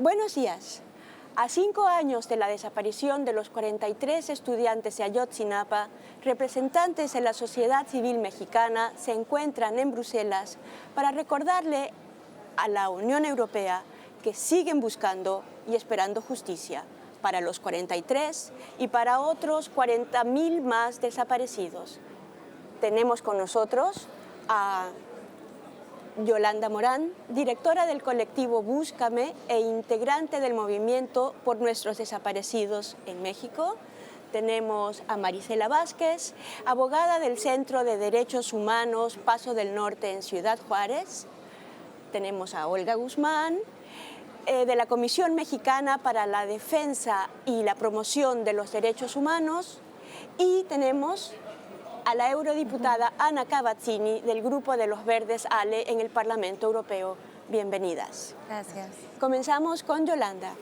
Buenos días. A 5 años de la desaparición de los 43 estudiantes de Ayotzinapa, representantes de la sociedad civil mexicana se encuentran en Bruselas para recordarle a la Unión Europea que siguen buscando y esperando justicia para los 43 y para otros 40,000 más desaparecidos. Tenemos con nosotros a Yolanda Morán, directora del colectivo Búscame e integrante del movimiento por nuestros desaparecidos en México. Tenemos a Marisela Vázquez, abogada del Centro de Derechos Humanos Paso del Norte en Ciudad Juárez. Tenemos a Olga Guzmán, de la Comisión Mexicana para la Defensa y la Promoción de los Derechos Humanos. Y tenemos a la eurodiputada Ana Cavazzini del Grupo de los Verdes ALE en el Parlamento Europeo. Bienvenidas. Gracias. Comenzamos con Yolanda.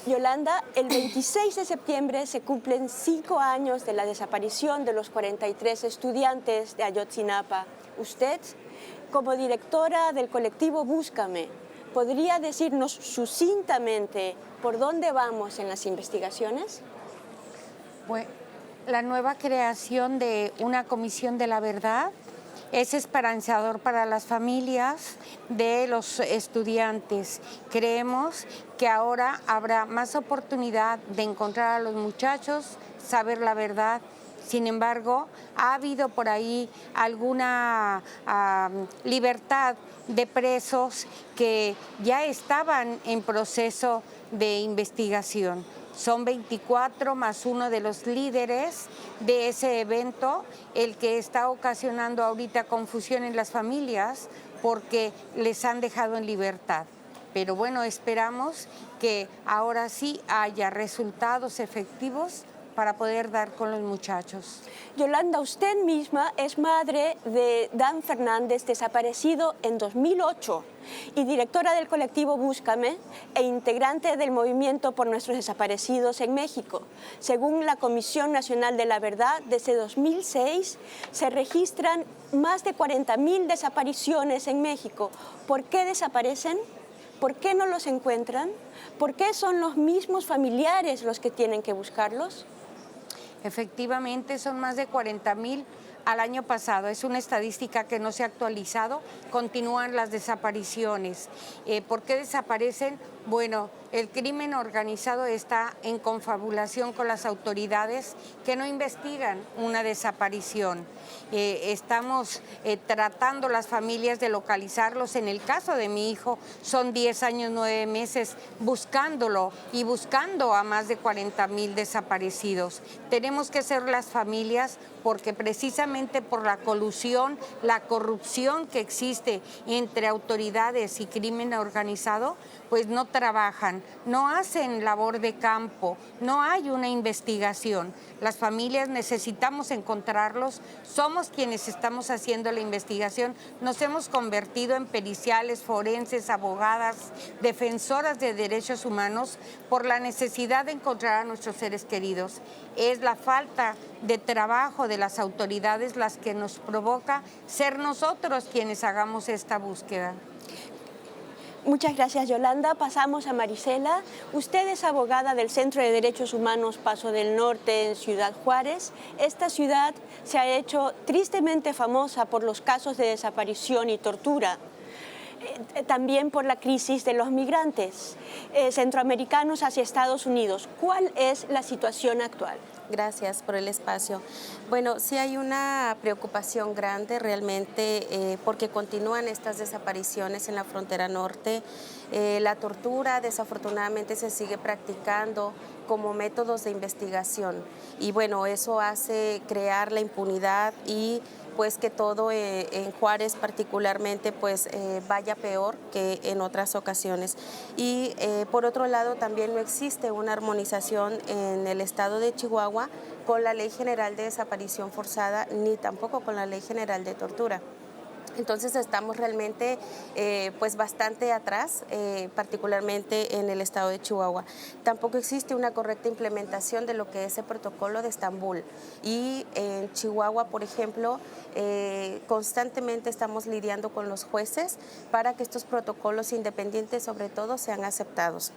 Yolanda, el 26 de septiembre se cumplen 5 años de la desaparición de los 43 estudiantes de Ayotzinapa. Usted, como directora del colectivo Búscame, ¿podría decirnos sucintamente por dónde vamos en las investigaciones? Bueno, la nueva creación de una comisión de la verdad es esperanzador para las familias de los estudiantes. Creemos que ahora habrá más oportunidad de encontrar a los muchachos, saber la verdad. Sin embargo, ha habido por ahí alguna libertad de presos que ya estaban en proceso de investigación. Son 24 más uno de los líderes de ese evento, el que está ocasionando ahorita confusión en las familias porque les han dejado en libertad. Pero bueno, esperamos que ahora sí haya resultados efectivos para poder dar con los muchachos. Yolanda, usted misma es madre de Dan Fernández, desaparecido en 2008, y directora del colectivo Búscame e integrante del movimiento por nuestros desaparecidos en México. Según la Comisión Nacional de la Verdad, desde 2006 se registran más de 40,000 desapariciones en México. ¿Por qué desaparecen? ¿Por qué no los encuentran? ¿Por qué son los mismos familiares los que tienen que buscarlos? Efectivamente, son más de 40,000 al año pasado. Es una estadística que no se ha actualizado. Continúan las desapariciones. ¿Por qué desaparecen? Bueno, el crimen organizado está en confabulación con las autoridades que no investigan una desaparición. Estamos tratando las familias de localizarlos. En el caso de mi hijo, son 10 años, 9 meses buscándolo y buscando a más de 40,000 desaparecidos. Tenemos que ser las familias porque precisamente por la colusión, la corrupción que existe entre autoridades y crimen organizado, pues no trabajan, no hacen labor de campo, no hay una investigación. Las familias necesitamos encontrarlos, somos quienes estamos haciendo la investigación, nos hemos convertido en periciales, forenses, abogadas, defensoras de derechos humanos por la necesidad de encontrar a nuestros seres queridos. Es la falta de trabajo de las autoridades las que nos provoca ser nosotros quienes hagamos esta búsqueda. Muchas gracias, Yolanda. Pasamos a Marisela. Usted es abogada del Centro de Derechos Humanos Paso del Norte en Ciudad Juárez. Esta ciudad se ha hecho tristemente famosa por los casos de desaparición y tortura. También por la crisis de los migrantes centroamericanos hacia Estados Unidos. ¿Cuál es la situación actual? Gracias por el espacio. Bueno, sí hay una preocupación grande realmente porque continúan estas desapariciones en la frontera norte. La tortura desafortunadamente se sigue practicando como métodos de investigación y bueno, eso hace crear la impunidad y pues que todo en Juárez particularmente pues vaya peor que en otras ocasiones. Y por otro lado también no existe una armonización en el estado de Chihuahua con la Ley General de Desaparición Forzada ni tampoco con la Ley General de Tortura. Entonces estamos realmente pues bastante atrás, particularmente en el estado de Chihuahua. Tampoco existe una correcta implementación de lo que es el protocolo de Estambul. Y en Chihuahua, por ejemplo, constantemente estamos lidiando con los jueces para que estos protocolos independientes, sobre todo, sean aceptados.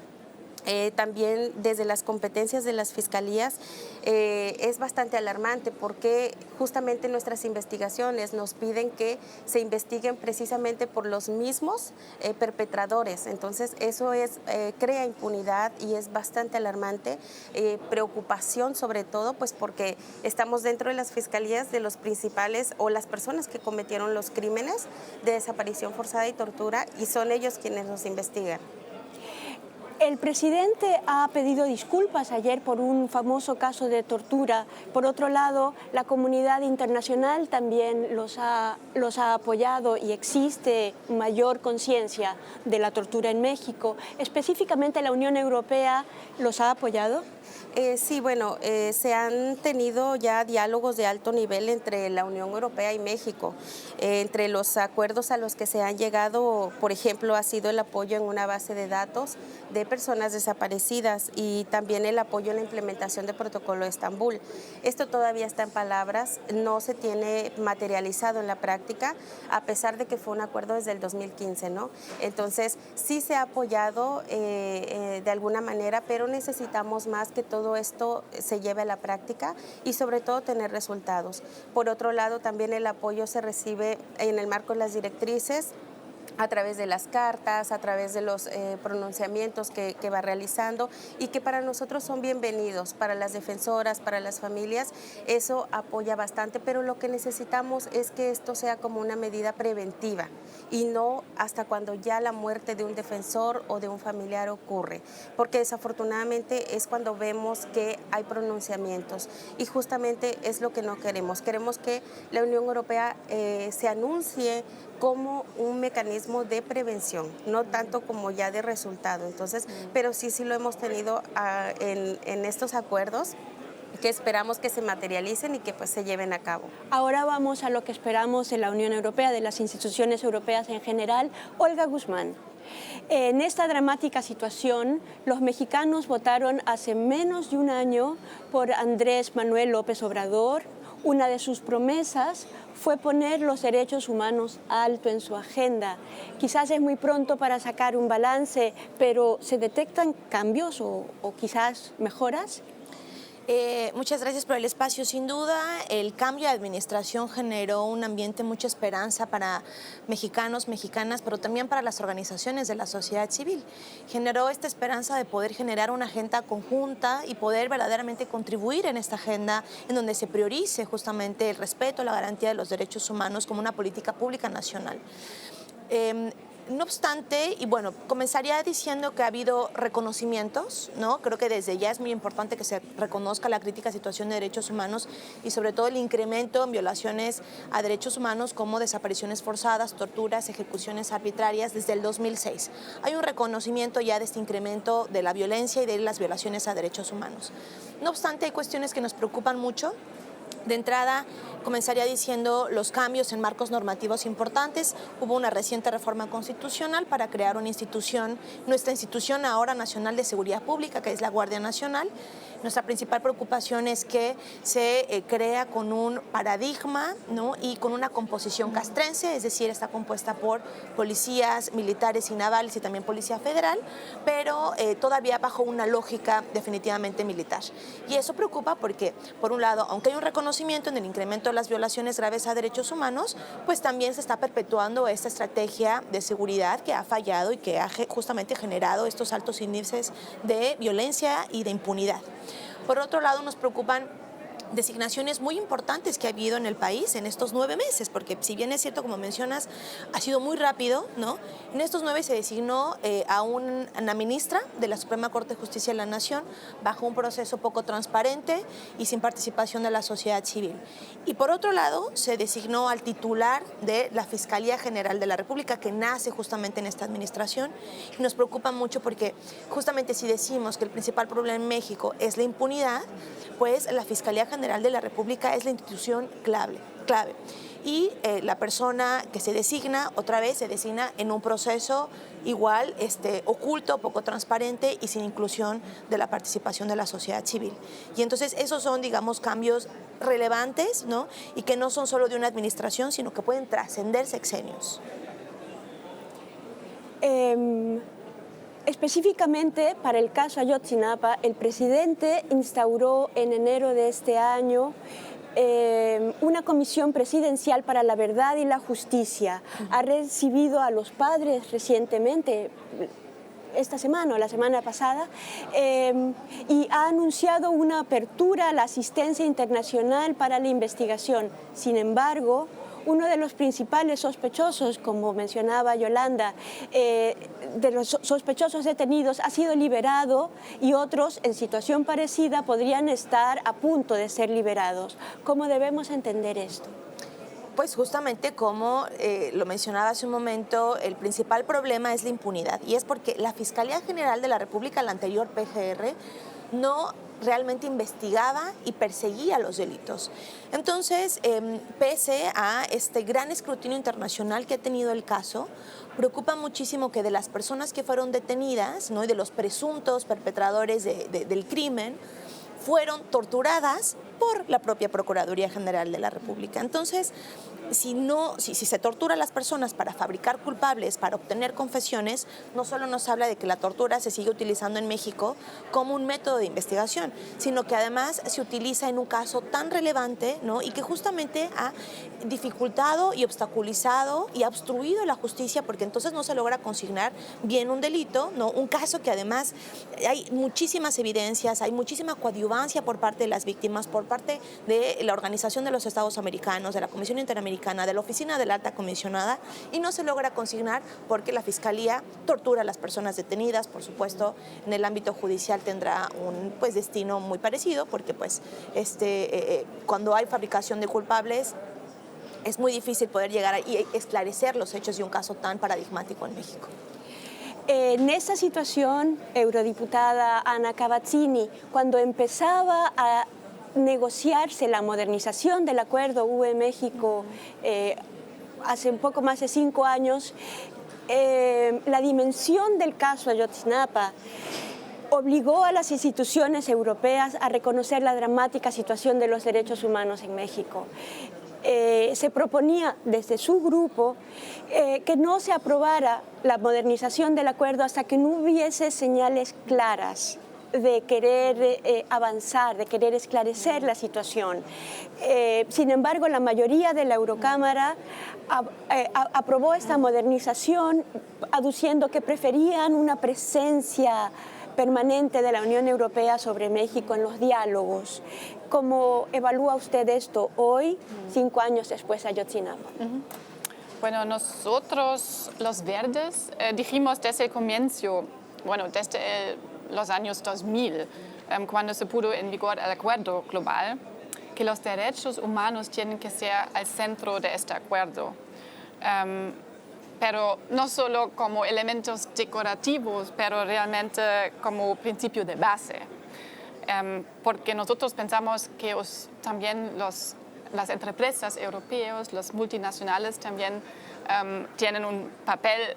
También desde las competencias de las fiscalías es bastante alarmante porque justamente nuestras investigaciones nos piden que se investiguen precisamente por los mismos perpetradores. Entonces eso crea impunidad y es bastante alarmante, preocupación sobre todo pues porque estamos dentro de las fiscalías de los principales o las personas que cometieron los crímenes de desaparición forzada y tortura y son ellos quienes nos investigan. El presidente ha pedido disculpas ayer por un famoso caso de tortura. Por otro lado, la comunidad internacional también los ha apoyado y existe mayor conciencia de la tortura en México. Específicamente, ¿la Unión Europea los ha apoyado? Sí, bueno, se han tenido ya diálogos de alto nivel entre la Unión Europea y México. Entre los acuerdos a los que se han llegado, por ejemplo, ha sido el apoyo en una base de datos de personas desaparecidas y también el apoyo en la implementación del protocolo de Estambul. Esto todavía está en palabras, no se tiene materializado en la práctica, a pesar de que fue un acuerdo desde el 2015, ¿no? Entonces, sí se ha apoyado de alguna manera, pero necesitamos más que todo esto se lleve a la práctica y sobre todo tener resultados. Por otro lado, también el apoyo se recibe en el marco de las directrices a través de las cartas, a través de los pronunciamientos que va realizando y que para nosotros son bienvenidos, para las defensoras, para las familias, eso apoya bastante, pero lo que necesitamos es que esto sea como una medida preventiva y no hasta cuando ya la muerte de un defensor o de un familiar ocurre, porque desafortunadamente es cuando vemos que hay pronunciamientos y justamente es lo que no queremos. Queremos que la Unión Europea se anuncie como un mecanismo de prevención, no tanto como ya de resultado. Entonces, pero sí lo hemos tenido en estos acuerdos que esperamos que se materialicen y que pues se lleven a cabo. Ahora vamos a lo que esperamos de la Unión Europea, de las instituciones europeas en general. Olga Guzmán, en esta dramática situación, los mexicanos votaron hace menos de un año por Andrés Manuel López Obrador. Una de sus promesas fue poner los derechos humanos alto en su agenda. Quizás es muy pronto para sacar un balance, pero ¿se detectan cambios o quizás mejoras? Muchas gracias por el espacio. Sin duda, el cambio de administración generó un ambiente de mucha esperanza para mexicanos, mexicanas, pero también para las organizaciones de la sociedad civil. Generó esta esperanza de poder generar una agenda conjunta y poder verdaderamente contribuir en esta agenda en donde se priorice justamente el respeto, la garantía de los derechos humanos como una política pública nacional. No obstante, y bueno, comenzaría diciendo que ha habido reconocimientos, ¿no? Creo que desde ya es muy importante que se reconozca la crítica situación de derechos humanos y sobre todo el incremento en violaciones a derechos humanos como desapariciones forzadas, torturas, ejecuciones arbitrarias desde el 2006. Hay un reconocimiento ya de este incremento de la violencia y de las violaciones a derechos humanos. No obstante, hay cuestiones que nos preocupan mucho. De entrada, comenzaría diciendo los cambios en marcos normativos importantes. Hubo una reciente reforma constitucional para crear una institución, nuestra institución ahora nacional de seguridad pública, que es la Guardia Nacional. Nuestra principal preocupación es que se crea con un paradigma, ¿no? Y con una composición castrense, es decir, está compuesta por policías, militares y navales y también policía federal, pero todavía bajo una lógica definitivamente militar. Y eso preocupa porque, por un lado, aunque hay un reconocimiento en el incremento de las violaciones graves a derechos humanos, pues también se está perpetuando esta estrategia de seguridad que ha fallado y que ha justamente generado estos altos índices de violencia y de impunidad. Por otro lado, nos preocupan designaciones muy importantes que ha habido en el país en estos 9 meses, porque si bien es cierto, como mencionas, ha sido muy rápido, ¿no? En estos 9 se designó a una ministra de la Suprema Corte de Justicia de la Nación bajo un proceso poco transparente y sin participación de la sociedad civil. Y por otro lado, se designó al titular de la Fiscalía General de la República, que nace justamente en esta administración, y nos preocupa mucho porque justamente si decimos que el principal problema en México es la impunidad, pues la Fiscalía General General de la República es la institución clave. Y la persona que se designa, otra vez se designa en un proceso igual oculto, poco transparente y sin inclusión de la participación de la sociedad civil. Y entonces esos son, digamos, cambios relevantes, ¿no? Y que no son solo de una administración, sino que pueden trascender sexenios. Específicamente para el caso Ayotzinapa, el presidente instauró en enero de este año una comisión presidencial para la verdad y la justicia. Ha recibido a los padres recientemente, esta semana o la semana pasada, y ha anunciado una apertura a la asistencia internacional para la investigación. Sin embargo, uno de los principales sospechosos, como mencionaba Yolanda, de los sospechosos detenidos ha sido liberado y otros en situación parecida podrían estar a punto de ser liberados. ¿Cómo debemos entender esto? Pues justamente como lo mencionaba hace un momento, el principal problema es la impunidad y es porque la Fiscalía General de la República, la anterior PGR, no realmente investigaba y perseguía los delitos. Entonces, pese a este gran escrutinio internacional que ha tenido el caso, preocupa muchísimo que de las personas que fueron detenidas, ¿no?, y de los presuntos perpetradores del crimen, fueron torturadas por la propia Procuraduría General de la República. Entonces, si se tortura a las personas para fabricar culpables, para obtener confesiones, no solo nos habla de que la tortura se sigue utilizando en México como un método de investigación, sino que además se utiliza en un caso tan relevante, ¿no?, y que justamente ha dificultado y obstaculizado y ha obstruido la justicia, porque entonces no se logra consignar bien un delito, ¿no?, un caso que además hay muchísimas evidencias, hay muchísima coadyuvancia por parte de las víctimas, por parte de la Organización de los Estados Americanos, de la Comisión Interamericana, de la Oficina de la Alta Comisionada, y no se logra consignar porque la Fiscalía tortura a las personas detenidas. Por supuesto, en el ámbito judicial tendrá un destino muy parecido, porque cuando hay fabricación de culpables es muy difícil poder llegar y esclarecer los hechos de un caso tan paradigmático en México. En esta situación, eurodiputada Ana Cavazzini, cuando empezaba a negociarse la modernización del acuerdo UE-México hace un poco más de 5 años, la dimensión del caso Ayotzinapa obligó a las instituciones europeas a reconocer la dramática situación de los derechos humanos en México. Se proponía desde su grupo que no se aprobara la modernización del acuerdo hasta que no hubiese señales claras de querer avanzar, de querer esclarecer la situación. Sin embargo, la mayoría de la Eurocámara aprobó esta modernización aduciendo que preferían una presencia permanente de la Unión Europea sobre México en los diálogos. ¿Cómo evalúa usted esto hoy, 5 años después de Ayotzinapa? Bueno, nosotros, los verdes, dijimos desde el comienzo, bueno, desde los años 2000, cuando se puso en vigor el acuerdo global, que los derechos humanos tienen que ser al centro de este acuerdo. Pero no solo como elementos decorativos, pero realmente como principio de base. Porque nosotros pensamos que también las empresas europeas, los multinacionales también tienen un papel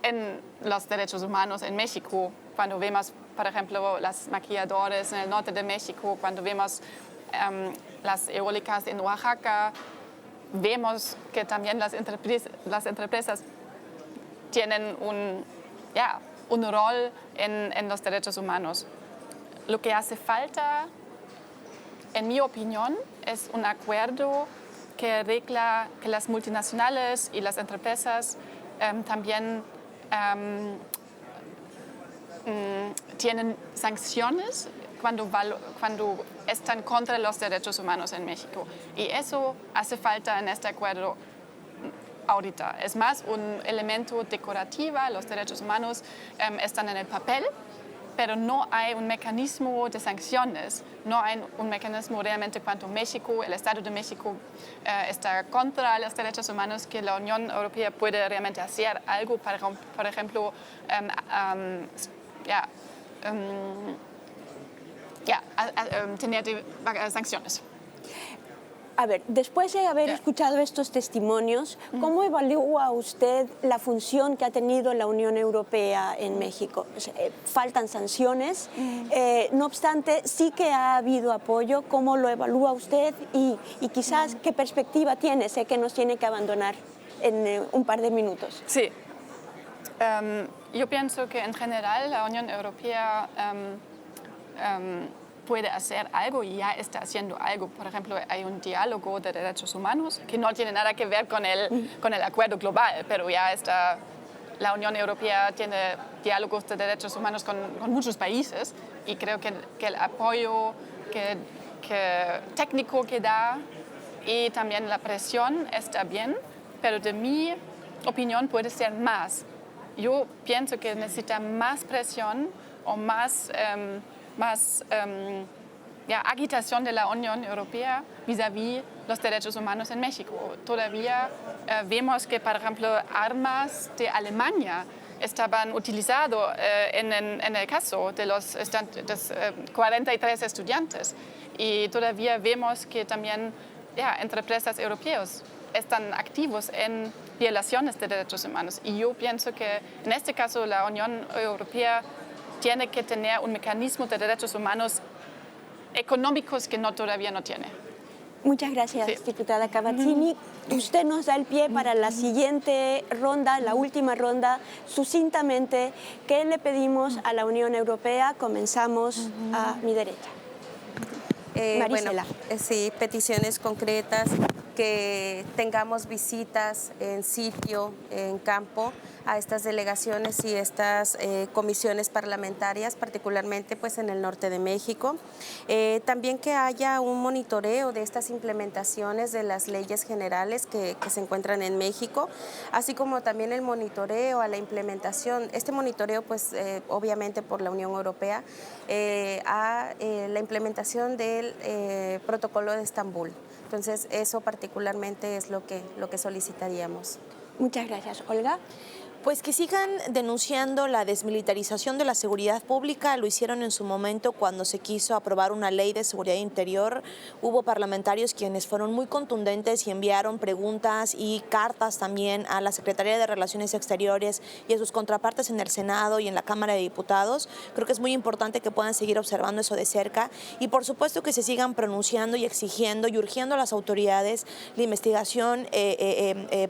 en los derechos humanos en México. Cuando vemos, por ejemplo, las maquiladoras en el norte de México, cuando vemos las eólicas en Oaxaca, vemos que también las empresas tienen un rol en los derechos humanos. Lo que hace falta, en mi opinión, es un acuerdo que arregla que las multinacionales y las empresas también tienen sanciones cuando están contra los derechos humanos en México. Y eso hace falta en este acuerdo ahorita. Es más un elemento decorativo, los derechos humanos están en el papel, pero no hay un mecanismo de sanciones, no hay un mecanismo realmente cuando México, el Estado de México está contra los derechos humanos, que la Unión Europea puede realmente hacer algo para, por ejemplo, tener sanciones. A ver, después de haber escuchado estos testimonios, ¿cómo evalúa usted la función que ha tenido la Unión Europea en México? Faltan sanciones, no obstante, sí que ha habido apoyo. ¿Cómo lo evalúa usted y quizás qué perspectiva tiene? Sé que nos tiene que abandonar en un par de minutos. Sí. Yo pienso que en general la Unión Europea puede hacer algo y ya está haciendo algo. Por ejemplo, hay un diálogo de derechos humanos que no tiene nada que ver con el acuerdo global, pero ya está, la Unión Europea tiene diálogos de derechos humanos con muchos países y creo que el apoyo técnico que da y también la presión está bien, pero de mi opinión puede ser más. Yo pienso que necesita más presión o más agitación de la Unión Europea vis-à-vis los derechos humanos en México. Todavía vemos que, por ejemplo, armas de Alemania estaban utilizadas en el caso de los 43 estudiantes. Y todavía vemos que también empresas europeas están activos en violaciones de derechos humanos. Y yo pienso que en este caso la Unión Europea tiene que tener un mecanismo de derechos humanos económicos que todavía no tiene. Muchas gracias, Sí. diputada Cavazzini. Usted nos da el pie para la siguiente ronda, la última ronda. Sucintamente, ¿qué le pedimos a la Unión Europea? Comenzamos a mi derecha. Marisela. Sí, peticiones concretas, que tengamos visitas en sitio, en campo, a estas delegaciones y estas comisiones parlamentarias, particularmente pues en el norte de México. También que haya un monitoreo de estas implementaciones de las leyes generales que se encuentran en México, así como también el monitoreo a la implementación. Este monitoreo pues obviamente por la Unión Europea a la implementación del protocolo de Estambul. Entonces eso particularmente es lo que solicitaríamos. Muchas gracias. Olga. Pues que sigan denunciando la desmilitarización de la seguridad pública. Lo hicieron en su momento cuando se quiso aprobar una ley de seguridad interior. Hubo parlamentarios quienes fueron muy contundentes y enviaron preguntas y cartas también a la Secretaría de Relaciones Exteriores y a sus contrapartes en el Senado y en la Cámara de Diputados. Creo que es muy importante que puedan seguir observando eso de cerca y por supuesto que se sigan pronunciando y exigiendo y urgiendo a las autoridades la investigación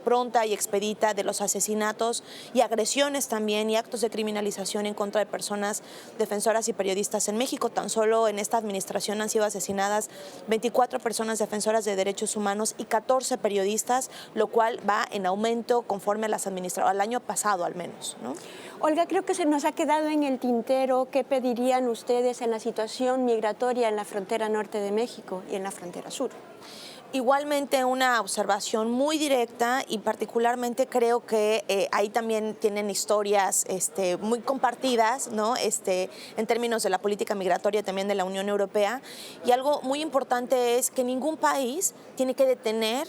pronta y expedita de los asesinatos y agresiones también y actos de criminalización en contra de personas defensoras y periodistas en México. Tan solo en esta administración han sido asesinadas 24 personas defensoras de derechos humanos y 14 periodistas, lo cual va en aumento conforme a las al año pasado al menos, ¿no? Olga, creo que se nos ha quedado en el tintero qué pedirían ustedes en la situación migratoria en la frontera norte de México y en la frontera sur. Igualmente una observación muy directa y particularmente creo que ahí también tienen historias muy compartidas, ¿no? En términos de la política migratoria también de la Unión Europea. Y algo muy importante es que ningún país tiene que detener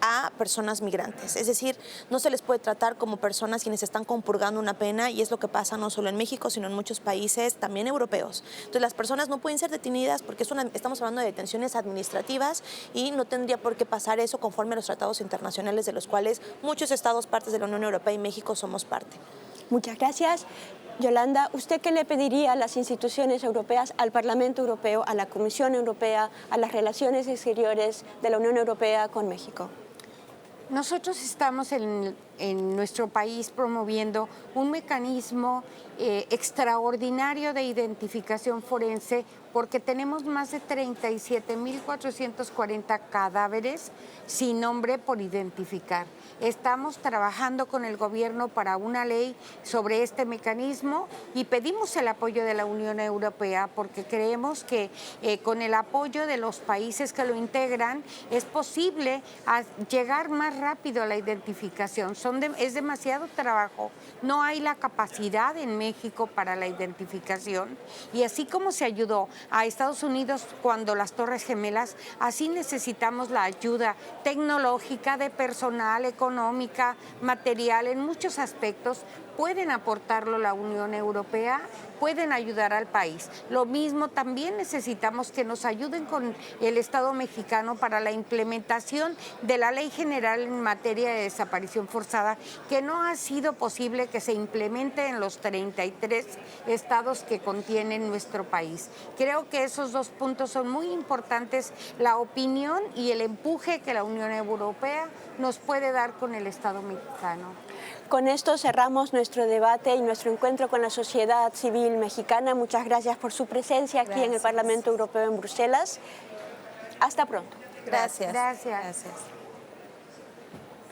a personas migrantes. Es decir, no se les puede tratar como personas quienes están compurgando una pena y es lo que pasa no solo en México, sino en muchos países también europeos. Entonces las personas no pueden ser detenidas porque estamos hablando de detenciones administrativas y no tendría por qué pasar eso conforme a los tratados internacionales de los cuales muchos estados partes de la Unión Europea y México somos parte. Muchas gracias. Yolanda, ¿usted qué le pediría a las instituciones europeas, al Parlamento Europeo, a la Comisión Europea, a las relaciones exteriores de la Unión Europea con México? Nosotros estamos en nuestro país promoviendo un mecanismo extraordinario de identificación forense porque tenemos más de 37.440 cadáveres sin nombre por identificar. Estamos trabajando con el gobierno para una ley sobre este mecanismo y pedimos el apoyo de la Unión Europea porque creemos que con el apoyo de los países que lo integran es posible llegar más rápido a la identificación. Es demasiado trabajo, no hay la capacidad en México para la identificación y así como se ayudó a Estados Unidos cuando las Torres Gemelas, así necesitamos la ayuda tecnológica, de personal, económica, material, en muchos aspectos pueden aportarlo la Unión Europea, pueden ayudar al país. Lo mismo también necesitamos que nos ayuden con el Estado mexicano para la implementación de la Ley General en materia de desaparición forzada, que no ha sido posible que se implemente en los 33 estados que contienen nuestro país. Creo que esos dos puntos son muy importantes, la opinión y el empuje que la Unión Europea nos puede dar con el Estado mexicano. Con esto cerramos nuestro debate y nuestro encuentro con la sociedad civil mexicana. Muchas gracias por su presencia aquí en el Parlamento Europeo en Bruselas. Hasta pronto. Gracias. Gracias. Gracias.